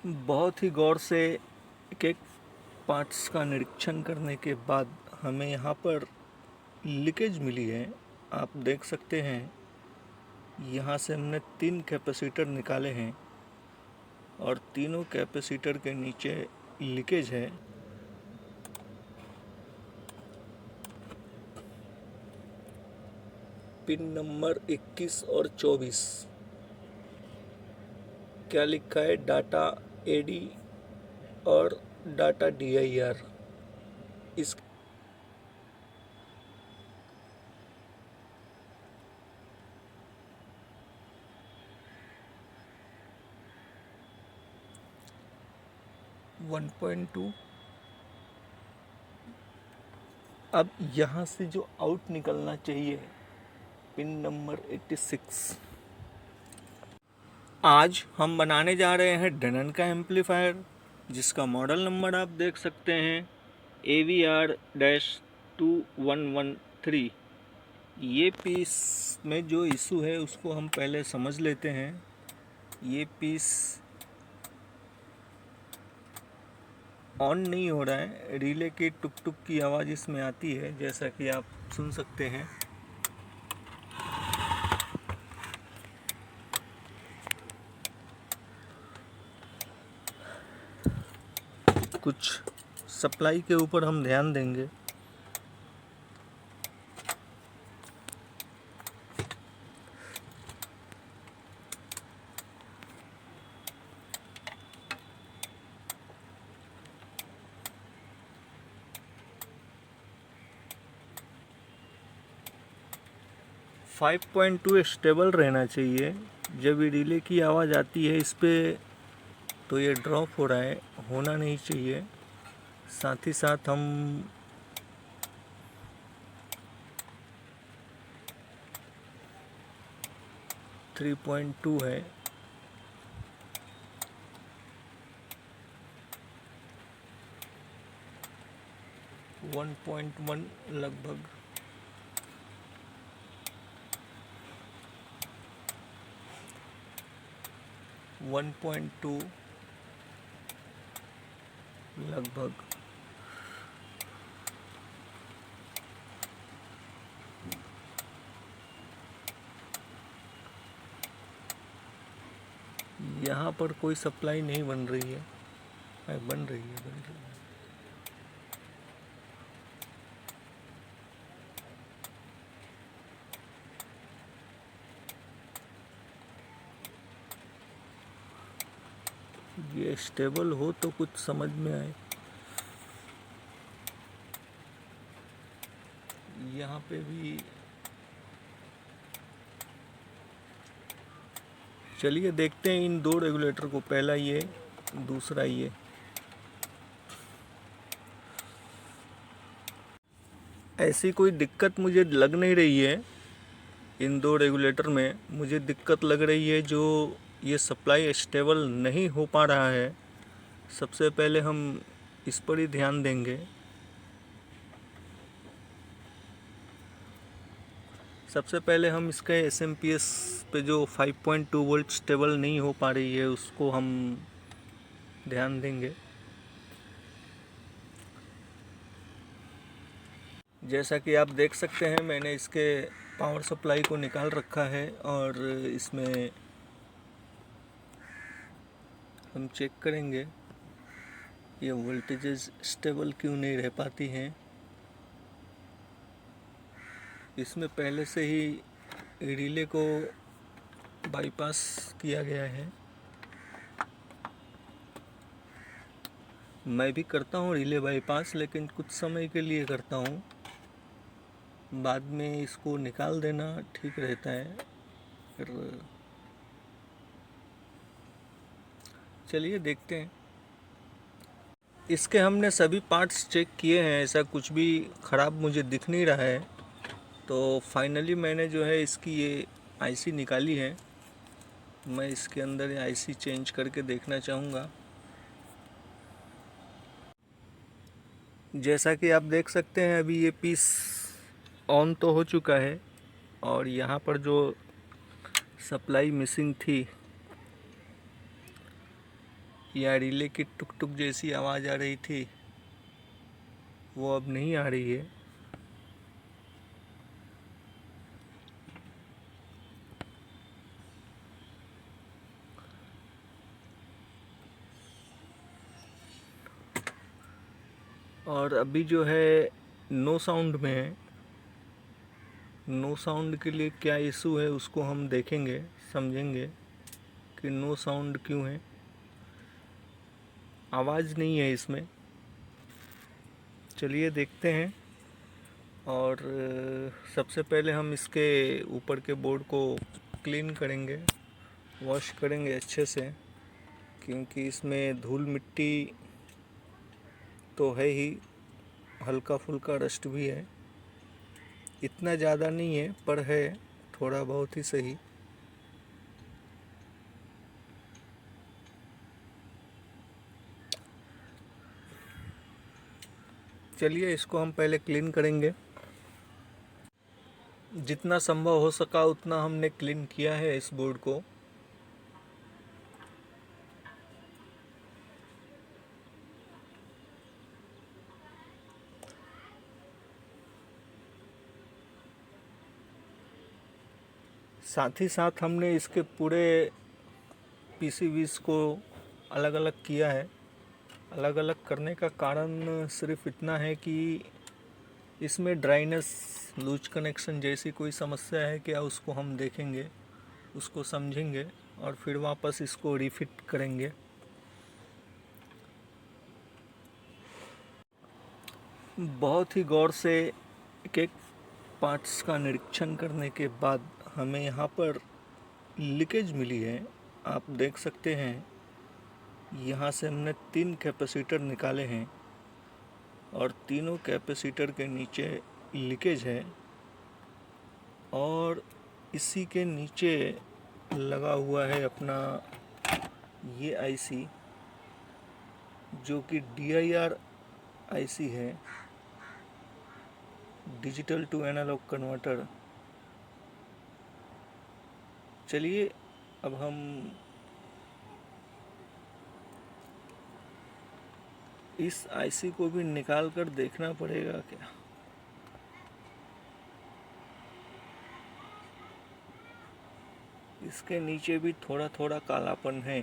बहुत ही गौर से एक-एक पार्ट्स का निरीक्षण करने के बाद हमें यहाँ पर लीकेज मिली है। आप देख सकते हैं, यहाँ से हमने 3 कैपेसिटर निकाले हैं और तीनों कैपेसिटर के नीचे लीकेज है। पिन नंबर 21 और 24 क्या लिखा है, डाटा एडी और डाटा डीआईआर। इस 1.2। अब यहाँ से जो आउट निकलना चाहिए, पिन नंबर 86। आज हम बनाने जा रहे हैं डेनन का एम्पलीफायर, जिसका मॉडल नंबर आप देख सकते हैं AVR-2113। ये पीस में जो इशू है उसको हम पहले समझ लेते हैं। ये पीस ऑन नहीं हो रहा है, रिले की टुक टुक की आवाज़ इसमें आती है, जैसा कि आप सुन सकते हैं। कुछ सप्लाई के ऊपर हम ध्यान देंगे। फाइव 5.2 स्टेबल रहना चाहिए। जब ये रिले की आवाज़ आती है इस पे, तो ये ड्रॉप हो रहा है, होना नहीं चाहिए। साथ ही साथ हम थ्री 3.2 है, 1.1 लगभग। वन 1.2 लगभग। यहाँ पर कोई सप्लाई नहीं बन रही है, बन रही है। ये स्टेबल हो तो कुछ समझ में आए। यहाँ पे भी चलिए देखते हैं इन दो रेगुलेटर को, पहला ये, दूसरा ये। ऐसी कोई दिक्कत मुझे लग नहीं रही है इन दो रेगुलेटर में। मुझे दिक्कत लग रही है जो ये सप्लाई स्टेबल नहीं हो पा रहा है। सबसे पहले हम इस पर ही ध्यान देंगे। सबसे पहले हम इसका एसएमपीएस पे जो 5.2 वोल्ट स्टेबल नहीं हो पा रही है उसको हम ध्यान देंगे। जैसा कि आप देख सकते हैं, मैंने इसके पावर सप्लाई को निकाल रखा है और इसमें हम चेक करेंगे ये वोल्टेजेस स्टेबल क्यों नहीं रह पाती हैं। इसमें पहले से ही रिले को बाईपास किया गया है। मैं भी करता हूँ रिले बाईपास, लेकिन कुछ समय के लिए करता हूँ, बाद में इसको निकाल देना ठीक रहता है। फिर चलिए देखते हैं। इसके हमने सभी पार्ट्स चेक किए हैं, ऐसा कुछ भी ख़राब मुझे दिख नहीं रहा है। तो फाइनली मैंने जो है इसकी ये आईसी निकाली है। मैं इसके अंदर ये आईसी चेंज करके देखना चाहूँगा। जैसा कि आप देख सकते हैं, अभी ये पीस ऑन तो हो चुका है और यहाँ पर जो सप्लाई मिसिंग थी या रिले की टुक टुक जैसी आवाज़ आ रही थी वो अब नहीं आ रही है। और अभी जो है नो साउंड में है। नो साउंड के लिए क्या इशू है उसको हम देखेंगे, समझेंगे कि नो साउंड क्यों है। आवाज़ नहीं है इसमें, चलिए देखते हैं। और सबसे पहले हम इसके ऊपर के बोर्ड को क्लीन करेंगे, वॉश करेंगे अच्छे से, क्योंकि इसमें धूल मिट्टी तो है ही, हल्का फुल्का रस्ट भी है। इतना ज़्यादा नहीं है पर है, थोड़ा बहुत ही सही। चलिए इसको हम पहले क्लीन करेंगे। जितना संभव हो सका उतना हमने क्लीन किया है इस बोर्ड को। साथ ही साथ हमने इसके पूरे पीसीबीज को अलग अलग किया है। अलग अलग करने का कारण सिर्फ इतना है कि इसमें ड्राइनेस, लूज कनेक्शन जैसी कोई समस्या है क्या, उसको हम देखेंगे, उसको समझेंगे और फिर वापस इसको रिफिट करेंगे। बहुत ही गौर से एक एक पार्ट्स का निरीक्षण करने के बाद हमें यहाँ पर लीकेज मिली है। आप देख सकते हैं यहाँ से हमने 3 कैपेसिटर निकाले हैं और तीनों कैपेसिटर के नीचे लीकेज है। और इसी के नीचे लगा हुआ है अपना ये आईसी, जो कि DIR आईसी है, डिजिटल टू एनालॉग कन्वर्टर। चलिए अब हम इस आईसी को भी निकाल कर देखना पड़ेगा क्या। इसके नीचे भी थोड़ा थोड़ा कालापन है।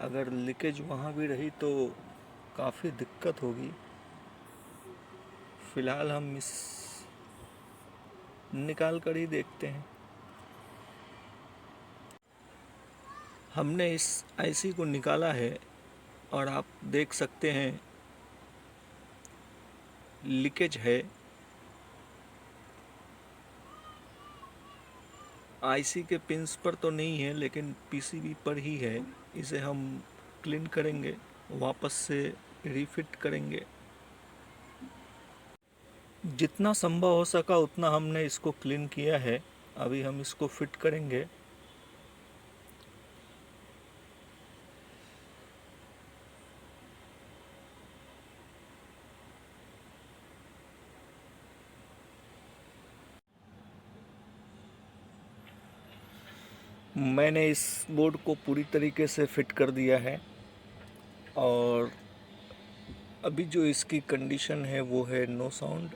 अगर लीकेज वहाँ भी रही तो काफ़ी दिक्कत होगी। फिलहाल हम इस निकाल कर ही देखते हैं। हमने इस आईसी को निकाला है और आप देख सकते हैं लीकेज है। आईसी के पिंस पर तो नहीं है लेकिन पीसीबी पर ही है। इसे हम क्लीन करेंगे, वापस से रिफिट करेंगे। जितना संभव हो सका उतना हमने इसको क्लीन किया है। अभी हम इसको फिट करेंगे। मैंने इस बोर्ड को पूरी तरीके से फिट कर दिया है और अभी जो इसकी कंडीशन है वो है नो साउंड।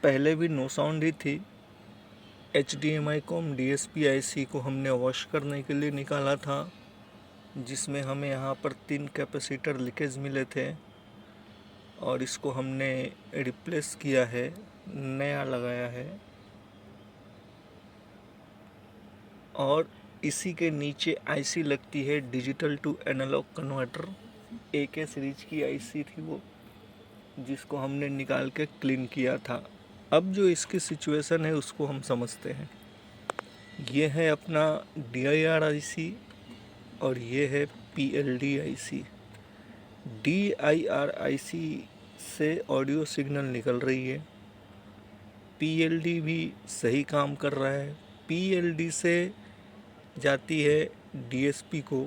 पहले भी नो साउंड ही थी। HDMI कॉम DSP IC को हमने वॉश करने के लिए निकाला था, जिसमें हमें यहाँ पर 3 कैपेसिटर लीकेज मिले थे और इसको हमने रिप्लेस किया है, नया लगाया है। और इसी के नीचे आईसी लगती है digital to analog converter. AK series की आईसी थी वो, जिसको हमने निकाल के क्लीन किया था। अब जो इसकी सिचुएशन है उसको हम समझते हैं। ये है अपना DIR IC और ये है PLD IC। DIR IC से ऑडियो सिग्नल निकल रही है, PLD भी सही काम कर रहा है। PLD से जाती है DSP को,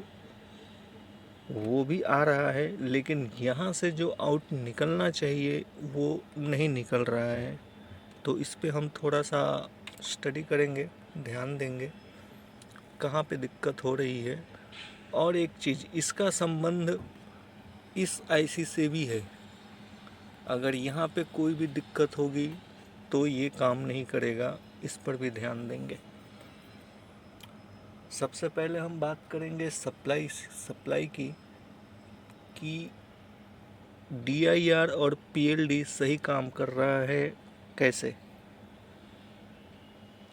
वो भी आ रहा है, लेकिन यहाँ से जो आउट निकलना चाहिए वो नहीं निकल रहा है। तो इस पे हम थोड़ा सा स्टडी करेंगे, ध्यान देंगे कहाँ पे दिक्कत हो रही है। और एक चीज़, इसका संबंध इस आईसी से भी है। अगर यहाँ पे कोई भी दिक्कत होगी तो ये काम नहीं करेगा, इस पर भी ध्यान देंगे। सबसे पहले हम बात करेंगे सप्लाई की, कि DIR और PLD सही काम कर रहा है कैसे।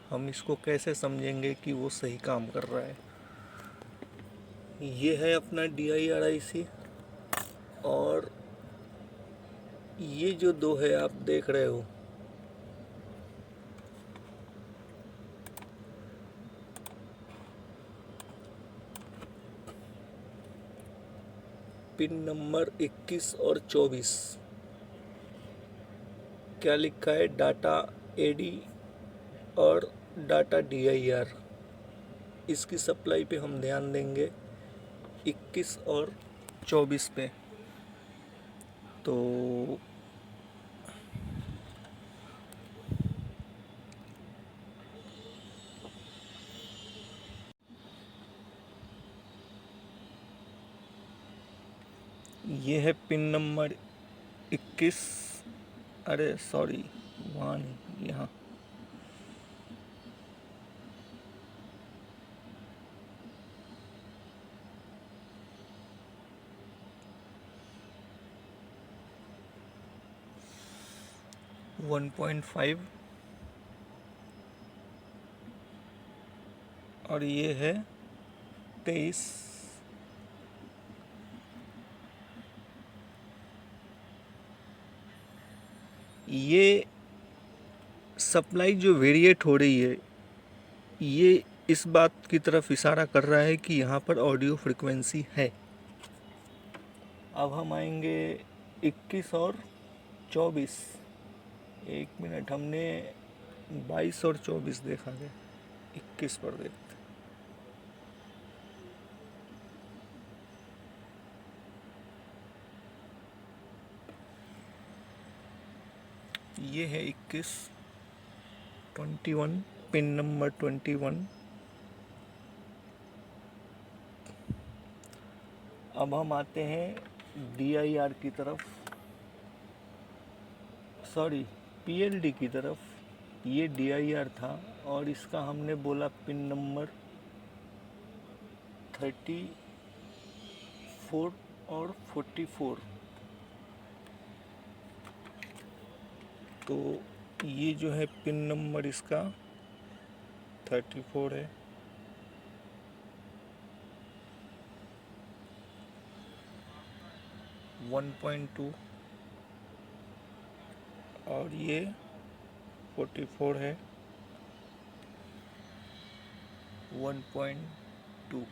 हम इसको कैसे समझेंगे कि वो सही काम कर रहा है। ये है अपना DIR IC, और ये जो दो है आप देख रहे हो, पिन नंबर 21 और 24, क्या लिखा है, डाटा AD और डाटा DIR। इसकी सप्लाई पे हम ध्यान देंगे 21 और 24 पे। तो ये है पिन नंबर 21, अरे सॉरी, वहाँ नहीं, यहाँ। वन 1.5 और ये है 23। ये सप्लाई जो वेरिएट हो रही है, ये इस बात की तरफ इशारा कर रहा है कि यहाँ पर ऑडियो फ्रिक्वेंसी है। अब हम आएंगे 21 और 24। एक मिनट, हमने 22 और 24 देखा है, 21 पर देखते। ये है 21, 21, पिन नंबर 21। अब हम आते हैं DIR की तरफ, सॉरी PLD की तरफ। ये DIR था और इसका हमने बोला पिन नंबर 34 और 44। तो ये जो है पिन नंबर इसका 34 है, वन 1.2, और ये 44 है, 1.2।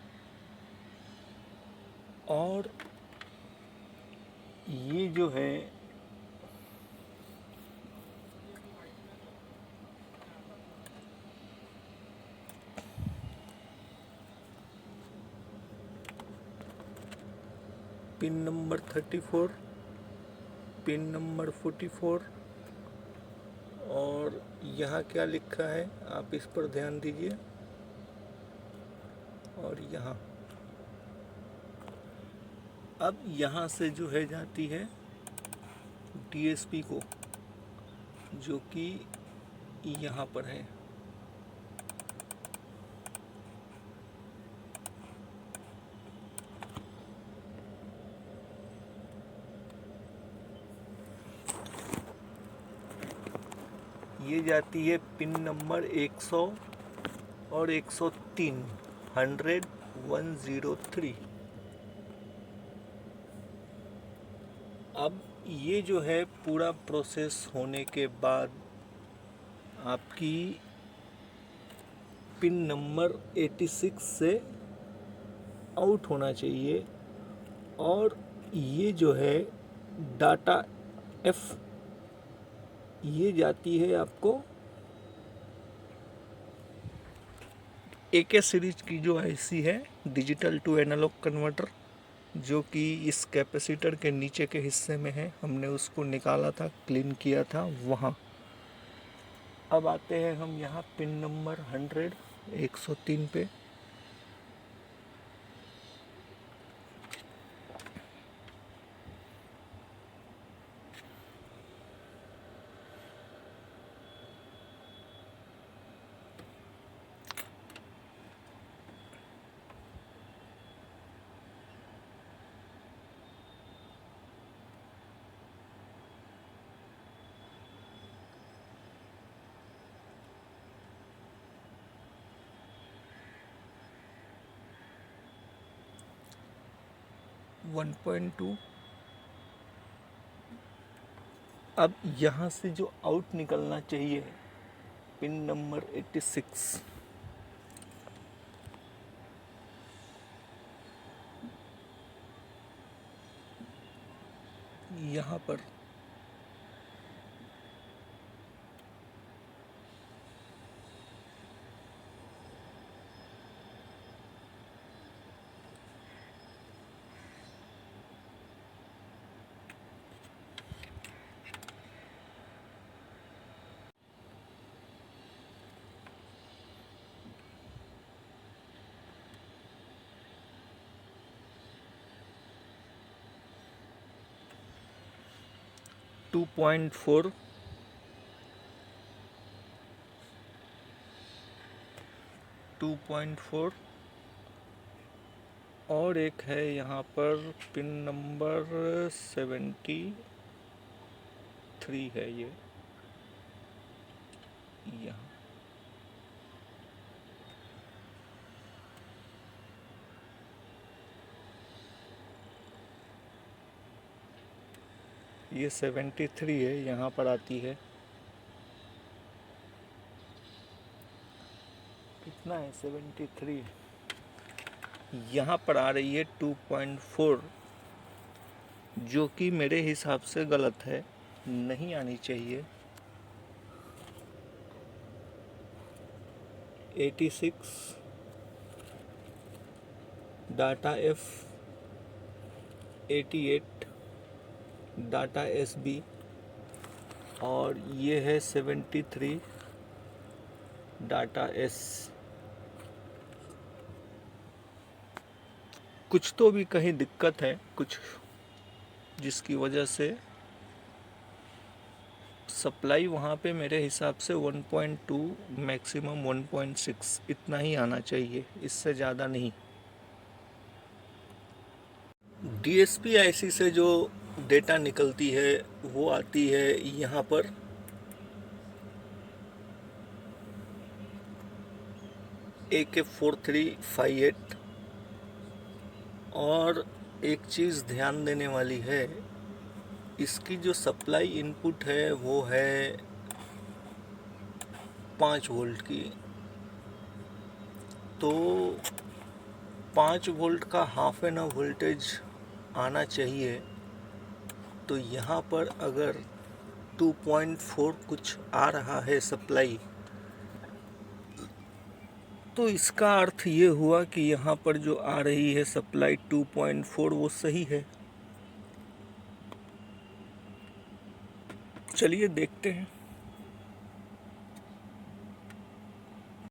और ये जो है पिन नंबर 34, पिन नंबर 44, और यहाँ क्या लिखा है आप इस पर ध्यान दीजिए। और यहाँ, अब यहाँ से जो है जाती है DSP को, जो कि यहाँ पर है। ये जाती है पिन नंबर 100 और 103, 100, 103। अब ये जो है पूरा प्रोसेस होने के बाद आपकी पिन नंबर 86 से आउट होना चाहिए, और ये जो है डाटा F, ये जाती है आपको AK सीरीज की जो IC है, डिजिटल टू एनालॉग कन्वर्टर, जो कि इस कैपेसिटर के नीचे के हिस्से में है। हमने उसको निकाला था, क्लीन किया था वहाँ। अब आते हैं हम यहाँ पिन नंबर 100, 103 पे। 1.2। अब यहाँ से जो आउट निकलना चाहिए पिन नंबर 86, यहाँ पर टू पॉइंट फोर और एक है यहाँ पर पिन नंबर 73 है ये यहाँ। ये 73 है, यहाँ पर आती है, कितना है 73, यहाँ पर आ रही है 2.4, जो कि मेरे हिसाब से गलत है, नहीं आनी चाहिए। 86 डाटा F, 88 डाटा SB और ये है 73 डाटा S। कुछ तो भी कहीं दिक्कत है, कुछ जिसकी वजह से सप्लाई वहाँ पे मेरे हिसाब से 1.2 मैक्सिमम 1.6 इतना ही आना चाहिए, इससे ज़्यादा नहीं। DSP IC से जो डेटा निकलती है वो आती है यहाँ पर AK4358। और एक चीज़ ध्यान देने वाली है, इसकी जो सप्लाई इनपुट है वो है 5 वोल्ट की, तो 5 वोल्ट का हाफ एन आवर वोल्टेज आना चाहिए। तो यहाँ पर अगर 2.4 कुछ आ रहा है सप्लाई, तो इसका अर्थ ये हुआ कि यहाँ पर जो आ रही है सप्लाई 2.4 वो सही है। चलिए देखते हैं।